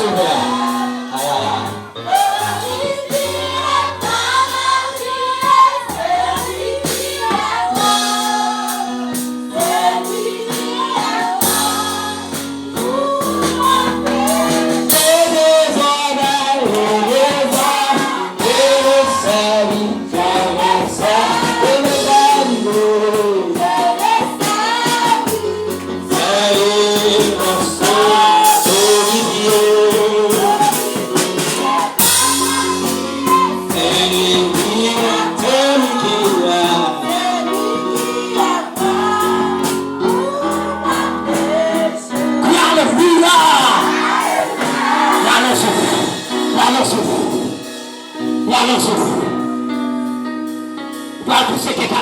sauveur. Aïe, aïe, aïe.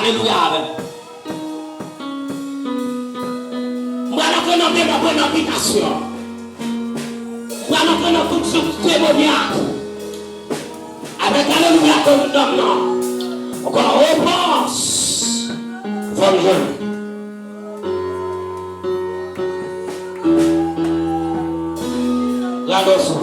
Alléluia. Moi, je vais nommer ma bonne invitation. Moi, je vais nommer tout ce témoignage. Avec Alléluia comme nom. Encore repense. Bonne journée. La leçon.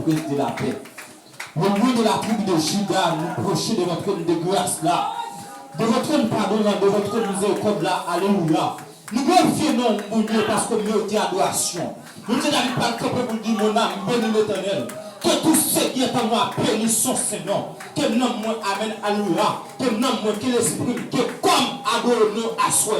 De la paix. Le nom de la tribu de Juda, nous procher de votre trône de grâce là, de votre trône pardon là, de votre trône miséricorde là, alléluia. Nous glorifions mon Dieu parce que nous dit adoration. Nous disons pas que pour dire mon âme, bénis l'Éternel. Que tout ce qui est en moi bénisse son Seigneur. Que nom moi amen, alléluia. Que nom moi que l'esprit, que comme adorons-nous à soi.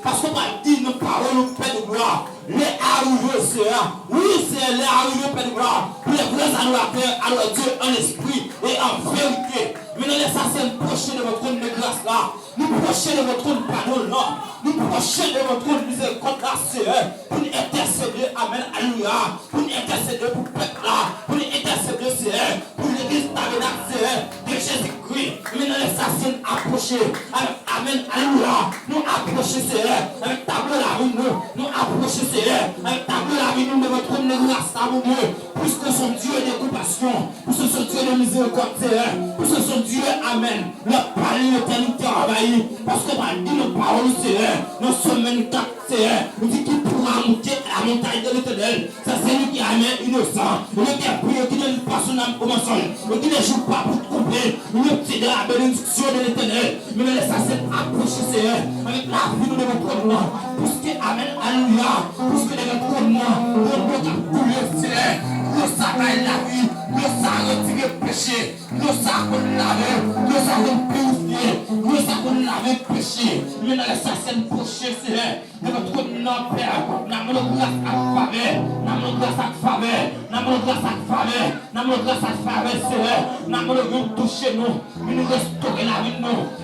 Parce qu'on m'a dit nos paroles, Père de gloire. Les arrivés sera. Oui, c'est les arrivés, Père de gloire. Pour les vrais adorateurs, alors Dieu en esprit et en vérité. Maintenant, les assassins prochains de votre trône de grâce là. Nous prochains de votre trône pardon là. Nous prochains de votre trône miséricorde là, Seigneur. Pour nous intercéder, amen, alléluia. Pour nous intercéder pour le peuple là. Pour nous intercéder, Seigneur. Pour l'église tabernacle, Seigneur. De Jésus-Christ. Maintenant, les assassins approchés. Amen, alléluia. Nous approchons, Seigneur. Avec ta gloire la vie, nous approchons, Seigneur. Avec ta gloire la vie, nous de votre trône de grâce, mon Dieu. Puisque son Dieu de compassion. Puisque son Dieu de miséricorde, Seigneur. Puisque son Dieu, amen. Le palais, l'éternité envahi. Parce que par dit nos paroles, Seigneur. Nous sommes 24, Seigneur. Nous dit qu'il pourra monter à la montagne de l'éternel. Ça, c'est lui qui amène innocent. Lui qui a prié, qui ne pas son âme au mensonge. Qui ne joue pas pour te couper. retirez la bénédiction de l'éternel. Mais laisse ça approcher, Seigneur, avec la vie de votre nom. Puisque, Amen, alléluia, puisque de votre nom, notre couler, Seigneur, le sabbat la vie, le sang retire le péché, le sang qu'on lave, le sang qu'on purifie, le sang qu'on lave le péché. Mais laisse ça approcher, Seigneur, de votre nom, Père, n'a grâce à faveur, n'a grâce à faveur, n'a grâce à faveur, n'a grâce à faveur, Seigneur, n'a grâce toucher nous, nous restaurer la vie,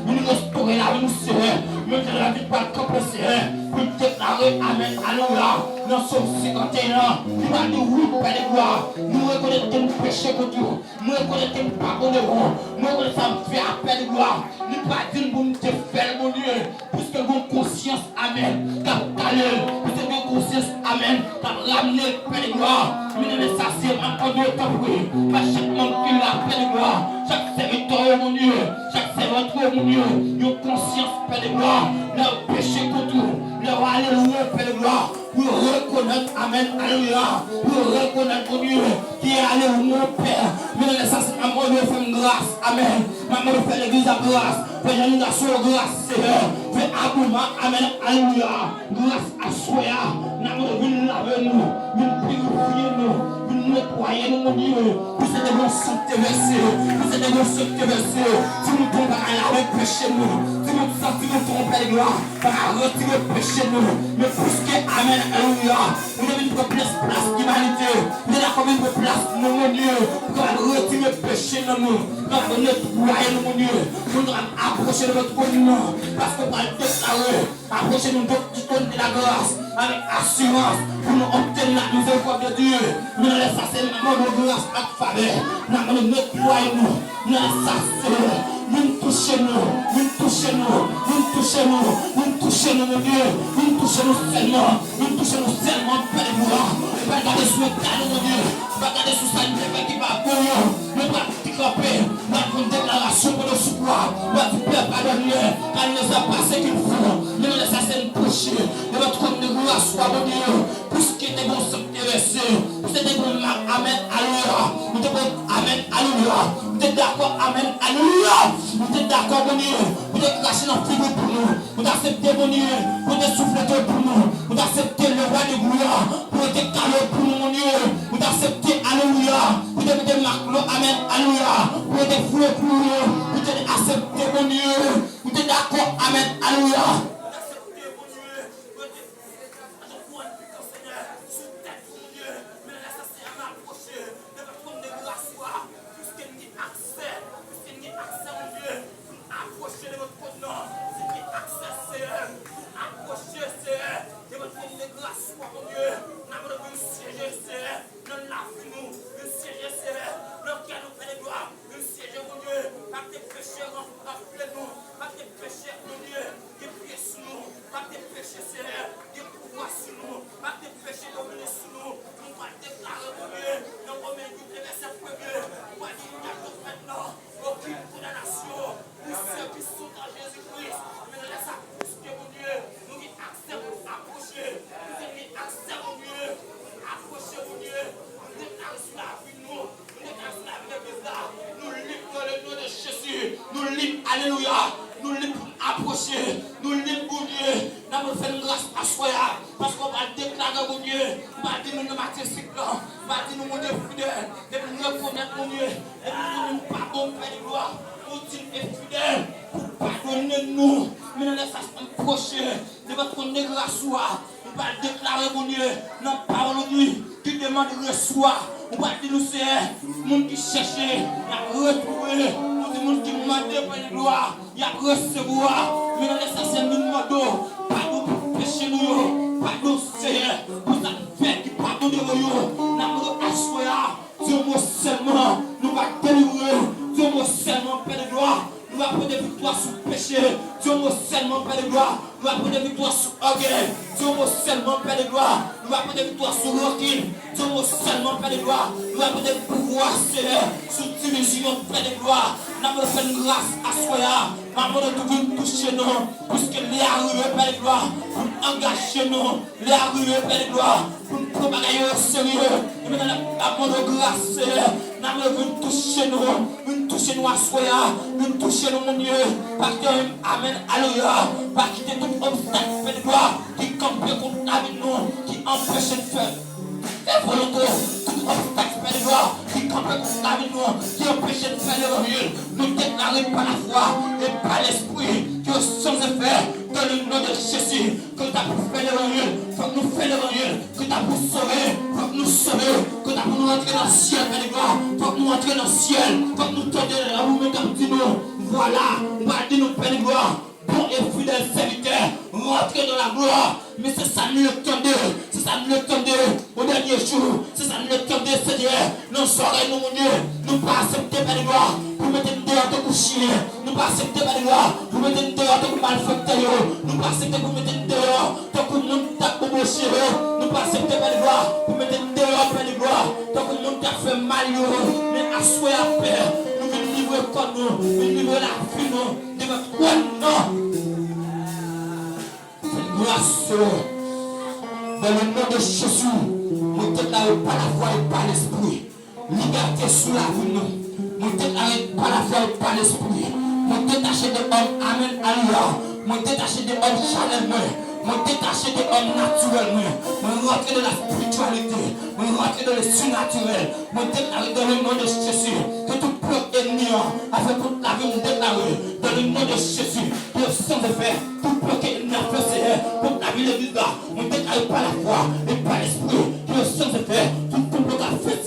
nous restaurer la vie, Seigneur, nous de la vie par le camp, Seigneur, pour déclarer Amen, alléluia, dans son 51, nous va nous oui, Père de gloire, nous reconnaissons nos péchés contre nous, nous reconnaissons nos pardonnons, nous reconnaissons faire Père de gloire, nous pas dire pour nous faire, mon Dieu, puisque nous avons conscience, Amen, car puisque nous avons conscience, Amen, car ramener Père de gloire, nous devons s'assurer encore de temps pour eux, chaque monde qui l'a Père de gloire, chaque serviteur, mon Dieu, chaque serviteur, mon Dieu, nous avons conscience, Père de gloire, leur péché contre nous, leur alléluia, Père de gloire, pour reconnaître, Amen, alléluia, pour reconnaître, mon Dieu, qui est alléluia, mon Père, mais nous devons maman de faire grâce, Amen, maman de faire l'église à grâce, fais génération grâce, Seigneur, fais abondamment, Amen, alléluia, grâce à soi, nous venons laver nous, nous purifier nous, nous nettoyer nous, mon Dieu, pour ces dévotions te verser, pour ces dévotions te verser, si nous tombons à la péché nous, si nous tombons à la gloire, par retirer le péché nous, mais puisque, Amen, alléluia, nous avons une place d'humanité, nous avons une place, mon Dieu, pour retirer le péché nous, pour nettoyer nous, mon Dieu, pour nous approcher de votre nom, parce qu'on va le déclarer, approcher nous de la grâce, avec assurance, pour nous obtenir la nouvelle foi de Dieu, nous laissons ça, c'est le moment de grâce à faveur, nous nettoyer nous, nous laissons ça, nous toucher nous, nous toucher nous, nous toucher nous, nous toucher nous, mon Dieu, nous toucher nous seulement, Père de gloire, pas garder sous le talon, mon Dieu, pas garder sous sa vie qui va courir, nous pas camper, nous avons une déclaration pour nos secours, nous avons Père pardonner, car il nous a passé qu'il faut, nous laissons ça, c'est une toucher, de votre compte de gloire soit mon Dieu, puisqu'il était bon se terresser, c'était bon, Amen, alléluia, nous te bon, Amen, alléluia, vous êtes d'accord, Amen, alléluia, vous êtes d'accord, mon Dieu, vous êtes craché dans le frigo pour nous, vous acceptez, mon Dieu, vous êtes soufflé pour nous, vous acceptez le roi de gloire, vous êtes calé pour nous, mon Dieu, vous acceptez, alléluia, vous êtes marqué, Amen, alléluia, vous êtes foué pour nous, vous êtes accepté, mon Dieu, vous êtes d'accord, Amen, alléluia. Alléluia, nous les approcher, nous les bouger, nous faisons grâce à soi, parce qu'on va déclarer mon Dieu, on va dire nous matin cycle, on va dire nous mon Dieu fidèle, et nous reconnaître mon Dieu, et nous pardon, Père de gloire, pour dire fidèle, pour pardonner nous, mais nous laissons approcher de votre grâce, on va déclarer mon Dieu, non parole Dieu, qui demande recevoir, on va dire nous c'est, monde qui cherchait, à retrouver. Le monde qui demande pour la gloire, il y a recevoir. Mais dans l'essentiel, nous demandons, pardon pour pécher nous, pardon Seigneur, pour ça fait qui pardonne de nous. Nous allons asseoir, Dieu moi seulement, nous allons délivrer, Dieu moi seulement, Père de gloire. Nous allons prendre des victoires sur le péché, Dieu moi seulement, Père de gloire. Nous allons prendre des victoires sur l'orgueil, Dieu moi seulement, Père de gloire. Nous allons prendre des victoires sur l'orgueil, Dieu moi seulement, Père de gloire. Nous allons prendre des pouvoirs, Seigneur, sur division, Père de gloire. Nous allons faire grâce à soi, maman de tout toucher nous, puisque les arrivés, Père de gloire, pour engager nous, les arrivés, Père de gloire, pour nous propager au sérieux. Nous allons faire grâce, Seigneur. Nous venons toucher nous à soya, nous toucher nous, mon Dieu. Parce que, amen, alléluia. Pas quitter tout obstacle, Père de gloire, qui campe contre nous, qui empêche de faire. Et volonté, tout obstacle, Père de gloire, qui campe contre nous, qui empêche de faire l'évangile. Nous déclarons par la foi et par l'esprit que sans effet, dans le nom de Jésus, que tu as pour faire l'évangile, faut que nous fassions l'évangile, que tu as pour sauver, faut que nous sauver, que tu as pour nous rentrer dans le ciel, Père de gloire, faut que nous rentrions dans le ciel, faut que nous tournions là où nous nous. Voilà, on va dire nous, Père de gloire. Bon et fidèle serviteur, rentrer dans la gloire. Mais c'est ça nous le tendez, c'est ça nous le tendez au dernier jour, c'est ça nous le tendez, Seigneur. Nous soirées, nous, mon Dieu, nous pas accepter, Père de gloire, pour mettre une dehors de coucher. Nous pas accepter, Père de gloire, pour mettre une dehors de malfecter. Nous pas accepter pour mettre une dehors, tant que le monde t'a boboché. Nous pas accepter, Père de gloire, pour mettre une dehors, Père de gloire, tant que le monde t'a fait mal. Mais assoyez à paix. Nous venons livrer comme nous, nous livrer la vie, nous, de votre non. Grâce dans le nom de Jésus, nous déclarons par la foi et par l'esprit. Liberté sous la vie, nous déclarons par la foi et par l'esprit. Nous détacher de l'homme, amen, alléluia. Nous détacher de l'homme charnellement. Nous détacher de l'homme naturellement. Nous rentrer dans la spiritualité. Nous rentrer dans le surnaturel. Nous déclarer dans le nom de Jésus que tout bloc ennemi, avec toute la vie, nous déclarer dans le nom de Jésus que sans effet, tout bloc ennemi a fait toute la vie, l'église là, nous déclarer par la foi et par l'esprit que sans effet, tout bloc a fait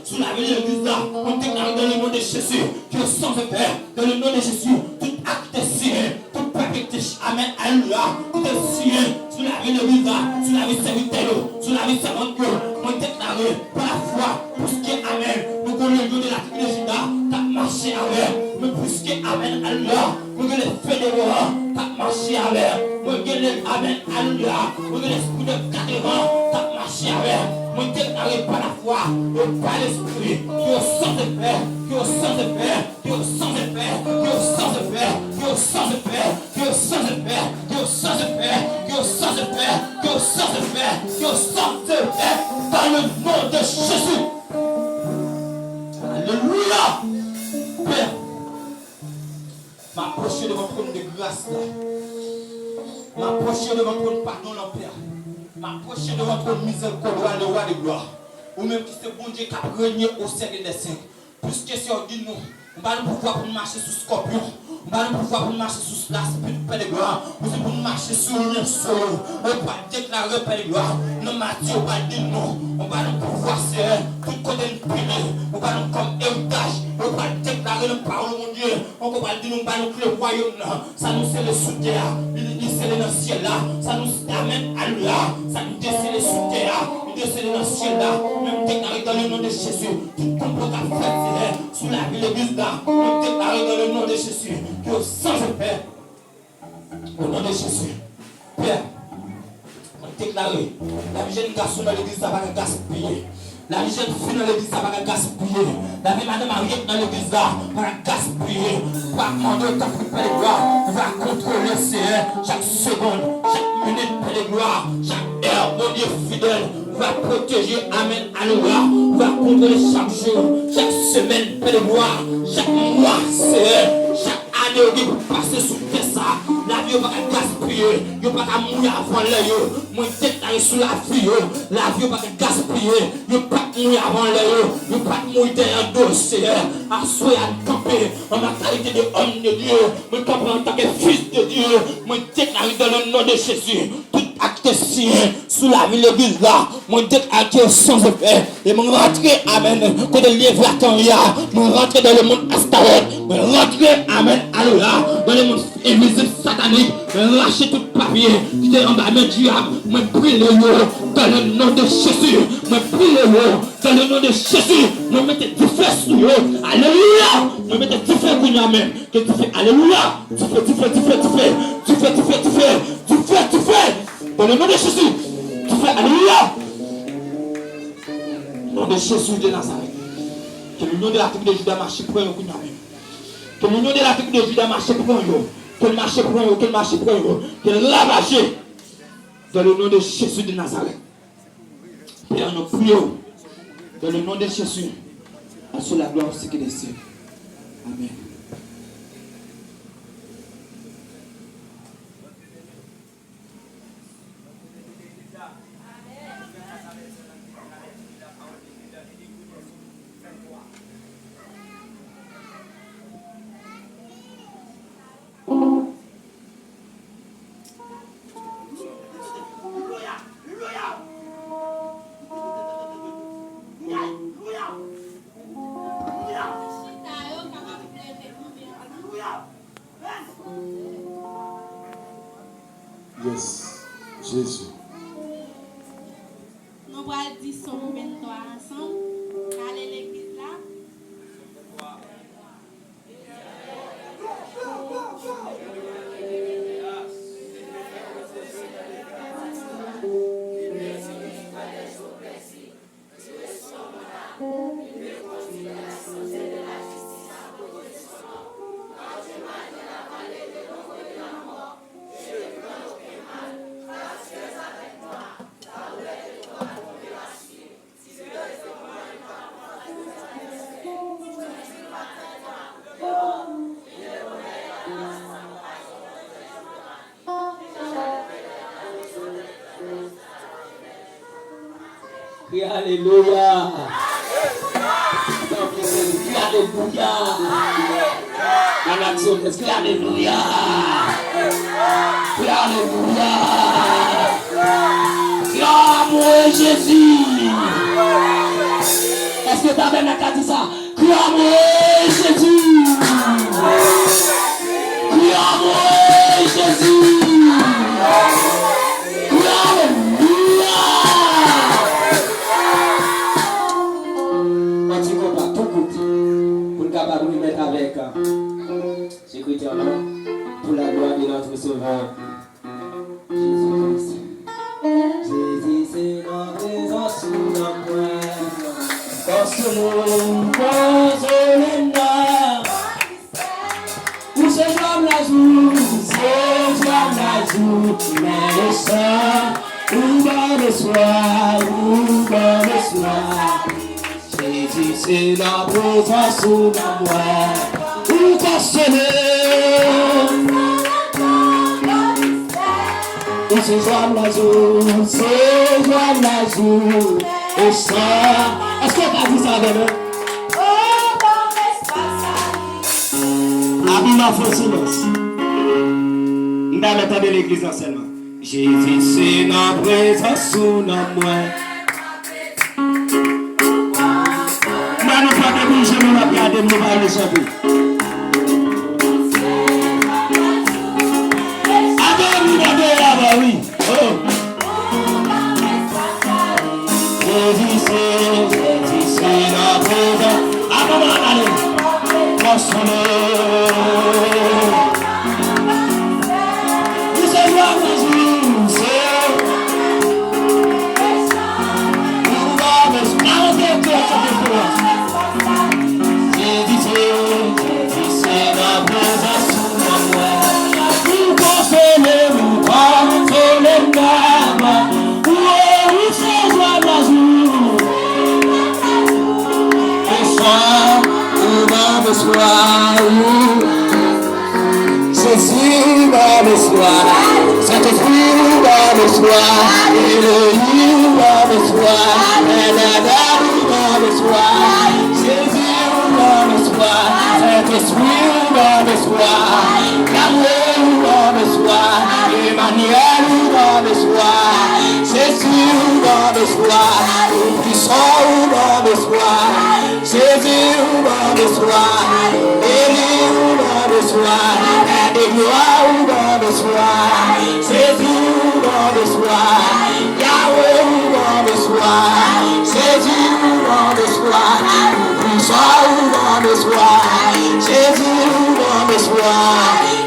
sous la vie, l'église là, nous déclarer dans le nom de Jésus que sans effet, dans le nom de Jésus, tout acte signé, tout perfecté, amen, alléluia, tout est signé sous la vie, l'église là, sous la vie serviteur, sous la vie servante, nous déclarer par la foi pour ce qui est amen, nous connaissons de la tribu de Juda, t'as marché avec, mais pour ce qui est amen, alléluia, nous les fédéraux, t'as marché avec, nous les amen, alléluia, nous l'esprit de 4 ans, t'as marché avec, nous déclarer par la foi et par l'esprit, qui est sans effet, qui est sans effet, qui est sans effet, qui est sans effet, qui est sans effet, qui est sans effet, qui est sans effet, qui est sans effet, qui est sans effet, qui est sans effet, dans le nom de Jésus. Alléluia. Père, m'approcher de votre trône de grâce là. M'approcher de votre trône pardon là, Père. M'approcher de votre trône miséricorde, le roi de gloire. Ou même qui c'est bon Dieu qui a régné au siècle des siècles. Puisque c'est dit nous, on va nous pouvoir pour marcher sous scorpion. On va nous pouvoir pour marcher sous la spirituelle Père de gloire. Ou c'est pour marcher sur le sol. On va déclarer Père de gloire. Nos Mathieu, on va dire non. On va nous pouvoir c'est tout côté de primer. On va nous comme héritage. On va déclarer le parole mon Dieu. On va dire nous va nous créer le royaume là. Ça nous c'est le sous-terre. Il c'est dans le ciel là. Ça nous amène à là. Ça nous décèle le sous-terre. Il décèle dans le ciel là. Même déclarer dans le nom de Jésus. Tout complot qu'a fait sous la vie de l'église là. On déclare dans le nom de Jésus que sans effet, au nom de Jésus, Père, on déclare la vie jeune garçon dans l'église ça va gaspiller. La vie jeune fille dans l'église ça va gaspiller. La vie madame Mariette dans l'église là va gaspiller. Par demander ta prière de gloire, on va contrôler chaque seconde, chaque minute de gloire, chaque heure, mon Dieu fidèle. Va protéger, amen, alléluia, va contrôler chaque jour, chaque semaine, Père de gloire, chaque mois, chaque année, il faut passer sous ça. La vie va gaspiller, il va pas mourir avant l'air, moi tête sous la vie, la vie va gaspiller, il va pas mourir avant l'air, il va pas mourir derrière un dossier, assoyer à camper, en ma qualité de homme de Dieu, moi camper en tant que fils de Dieu, moi déclare dans le nom de Jésus, tout acte signé sous la vie de l'église là. Mon déclaré sans effet et mon rentré, amen, côté Léviathan, mon rentré dans le monde Astaroth, mon rentré, amen, alléluia, dans le monde invisible satanique, mon lâcher tout papier qui est en bas de diable, mon prie le haut dans le nom de Jésus, mon prie le haut dans le nom de Jésus, mon mettez du feu sur eux, alléluia, mon mettez du feu pour nous même, que tu fais, alléluia, tu fais, dans le nom de Jésus, tu fais, alléluia. Nom de Jésus de Nazareth. Que le nom de la tribu de Juda marche pour eux. Que le nom de la tribu de Juda marche pour eux. Que le marche pour eux. Que le marche pour eux. Que le ravage. Dans le nom de Jésus de Nazareth. Père, nous prions. Dans le nom de Jésus. Sous la gloire aussi que des cieux. Amen. Yes, Jésus. Nous allons dire son 23 ensemble. Allez l'église là. Alléluia. Alléluia. Est-ce que alléluia? Alléluia. Amour Jésus. Est-ce que ta mère n'a qu'à dire ça? Amour Jésus. Amour Jésus. Pour nous mettre avec sécurité en nom pour la gloire de notre Sauveur Jésus-Christ. Jésus, c'est notre présence sous la pointe. Consolons, consolez-nous. Où se joue la joue, se joue la joue, mais le sang, où va le soir, où va le soir. Jésus, c'est la présence sous la moi. Où consoler. Où se joue la joue, se joue la joue, et ça. Est-ce que tu as dit ça avec nous? Abima faux silence. Nous allons attendre l'église seulement. Jésus, c'est la présence sous la moi. Nous ne pouvons pas bouger, nous ne regarder, nous ne le chanter. Adore, oui. Jésus, c'est la présence. Allez, consolez. Vous savez, Jésus, c'est. Nous va arrêter de faire cette différence. Jésus va le soir, Saint-Esprit va le soir, Elohim va le soir, Eladar va le soir, Jésus va le soir, Saint-Esprit va le soir, Yahweh va le soir, Emmanuel va le soir, Jésus va le soir, Tout-Puissant va le soir, Jésus va le soir, Élie va le soir, et gloire va le soir, Jésus va le soir, Yahweh va le soir, Jésus va le soir, Tout-Puissant va le soir, Jésus va le soir,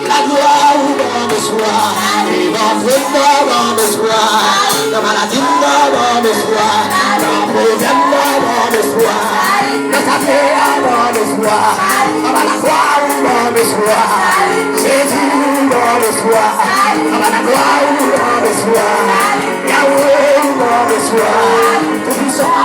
la gloire va le soir, l'évangile va le soir, la maladie va le soir, la problème va le soir, la santé va le soir, la gloire va le soir, Jésus va le soir, la gloire va le soir, Yahweh va le soir, tout puissant.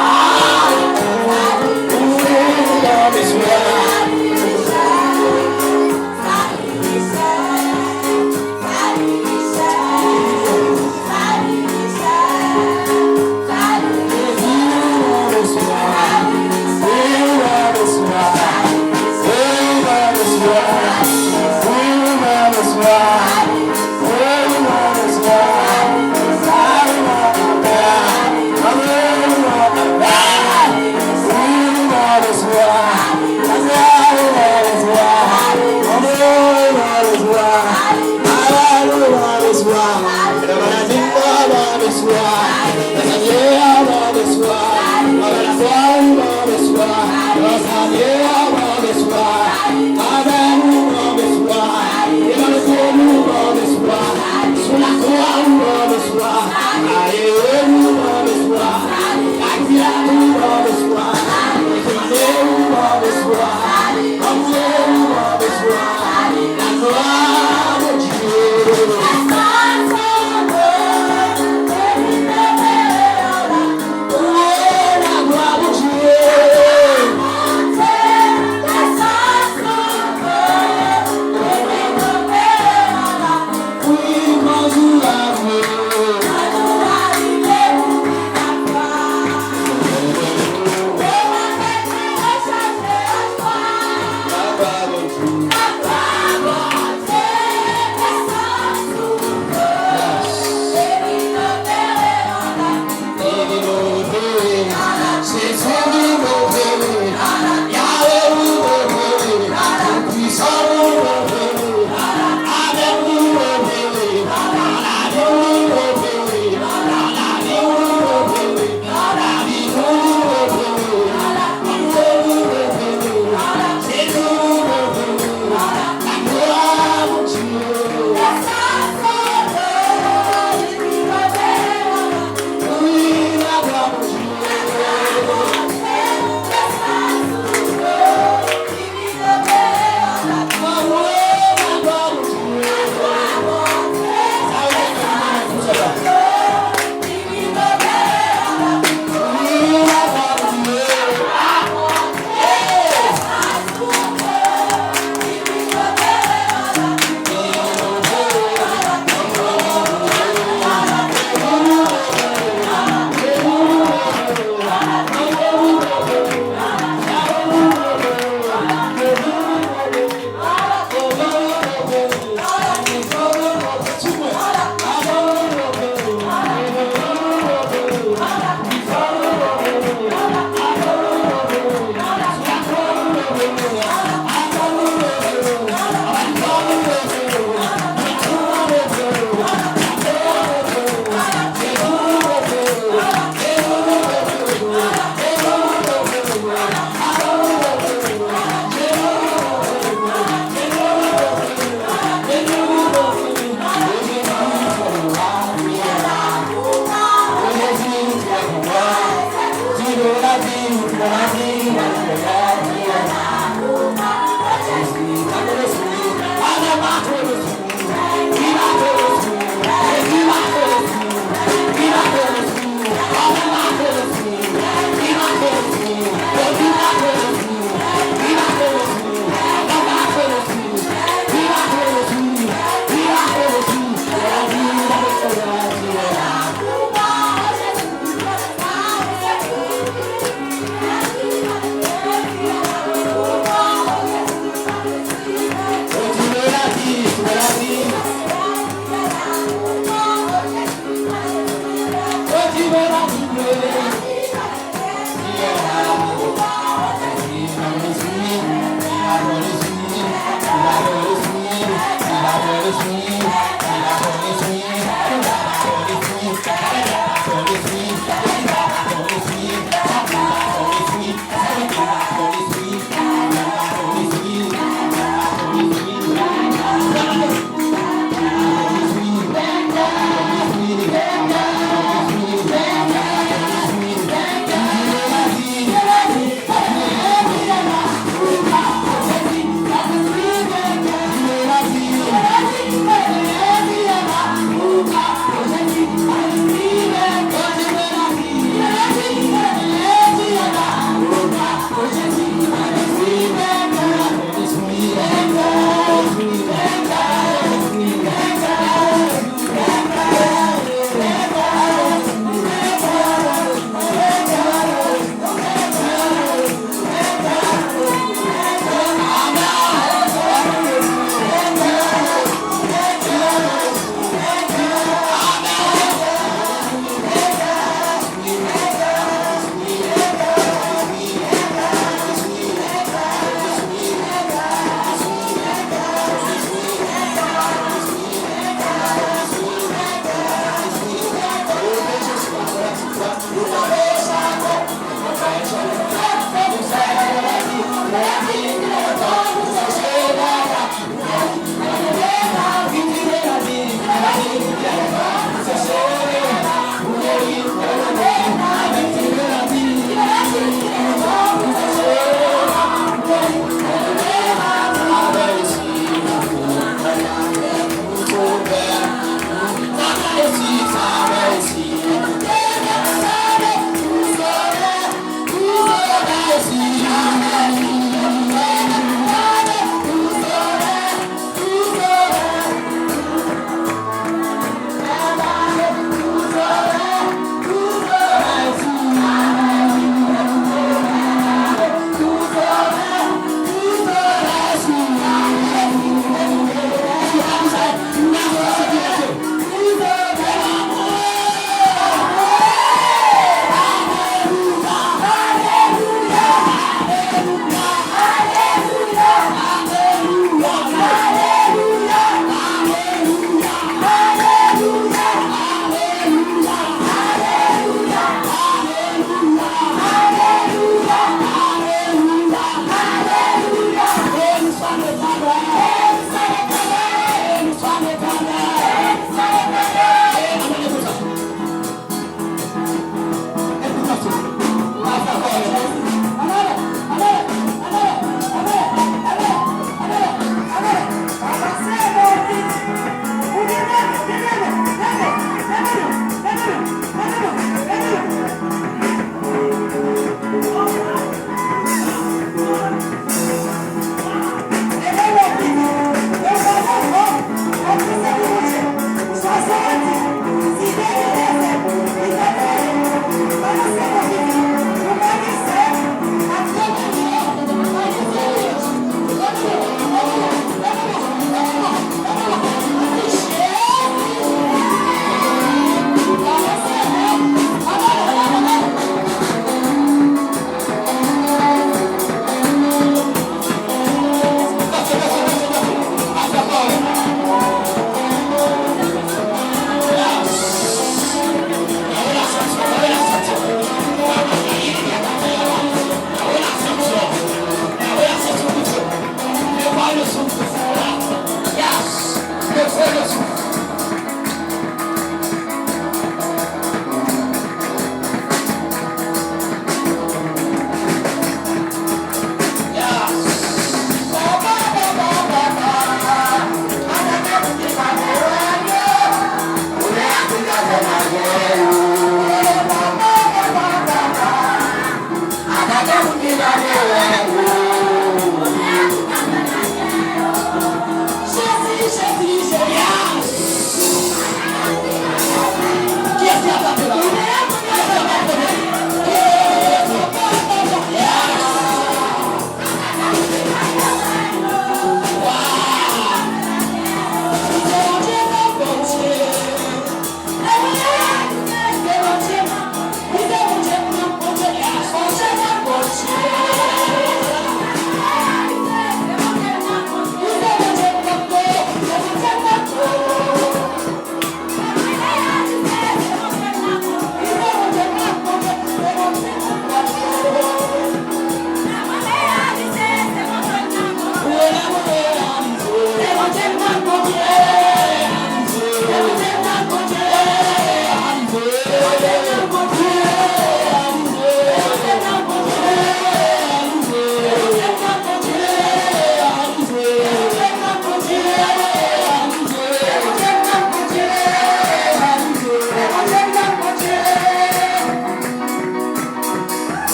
Thank you.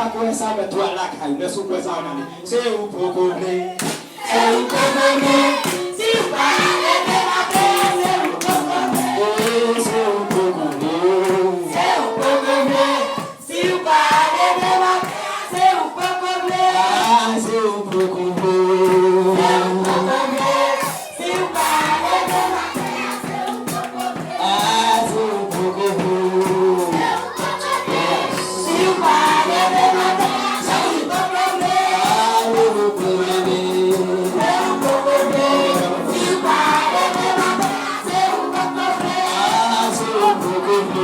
pas quoi ça, mais toi la caille, mais sous quoi ça, c'est où pour combler. C'est où pour combler. Si vous parlez de ma terre, c'est où pour combler. C'est où pour combler. C'est où pour combler. Si vous parlez de ma terre, c'est où pour combler. Ah, c'est où pour combler. C'est où pour combler. Si vous parlez de ma terre, c'est où pour combler. Ah, c'est où pour combler. Si vous parlez de ma terre, c'est où pour combler. Ah, c'est où pour combler.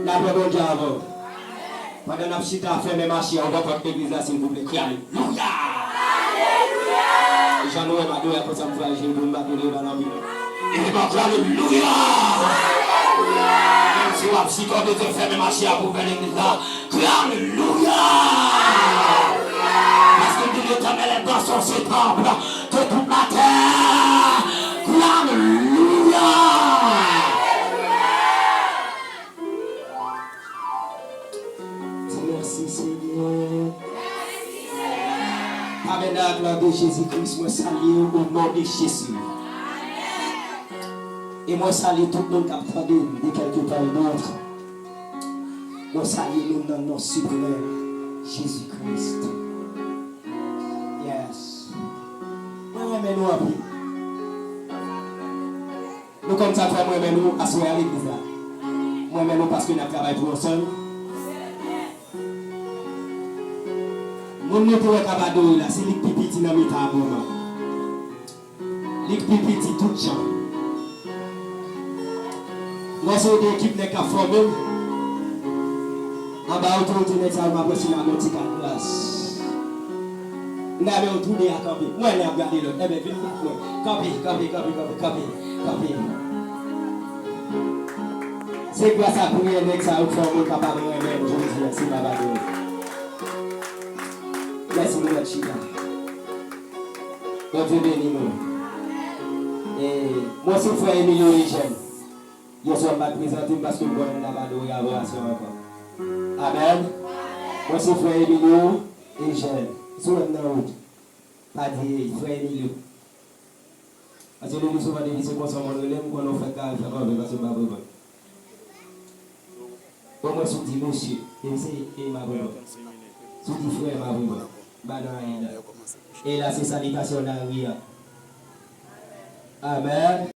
La bonne diable. Pendant que je fait mes machines, on va prendre l'église là, s'il vous plaît. Alléluia. Alléluia. Jean-Noël m'a donné pour ça, je vais vous donner dans la vie. Et donc, alléluia. Même si on a psychologue de faire mes machines pour faire l'église là, alléluia. Parce que Dieu l'éternel est dans son sétembre de toute la terre. Alléluia. Merci Seigneur. Avec la gloire de Jésus-Christ, moi salue au nom de Jésus. Et moi salue tout le monde qui a entendu de quelque part d'autre. Moi salue le nom de notre suprême Jésus-Christ. Yes. Moi mais nous appris. Nous comme ça fait moi mais nous assoyer à l'église là. Moi mais nous parce que nous travaillons pour ensemble. Mon nom pour Kabado là, c'est les pipiti dans mes tableaux. Les pipiti tout gens. Moi c'est une équipe qui a formé. En bas autour de nous, ça m'a posé la moitié de classe. Nous avons tourné à camper. Moi je l'ai regardé là. Eh bien, venez vous camper. C'est quoi ça pour un ex à former capable de même Jésus, c'est Kabado. Merci mon Chica. Bon Dieu béni nous. Et moi c'est frère Emilio Eugène. Je suis pas présenté parce que je suis là-bas de l'adoration encore. Amen. Moi c'est frère Emilio Eugène. Sur le nom. Pas dit frère Emilio. Parce que nous souvent des c'est comme ça on relève quand on fait carré faire parce que pas bon. Pour moi c'est dit monsieur et c'est ma bonne. C'est dit frère ma bonne. Et là, c'est salutation dans la vie. Amen.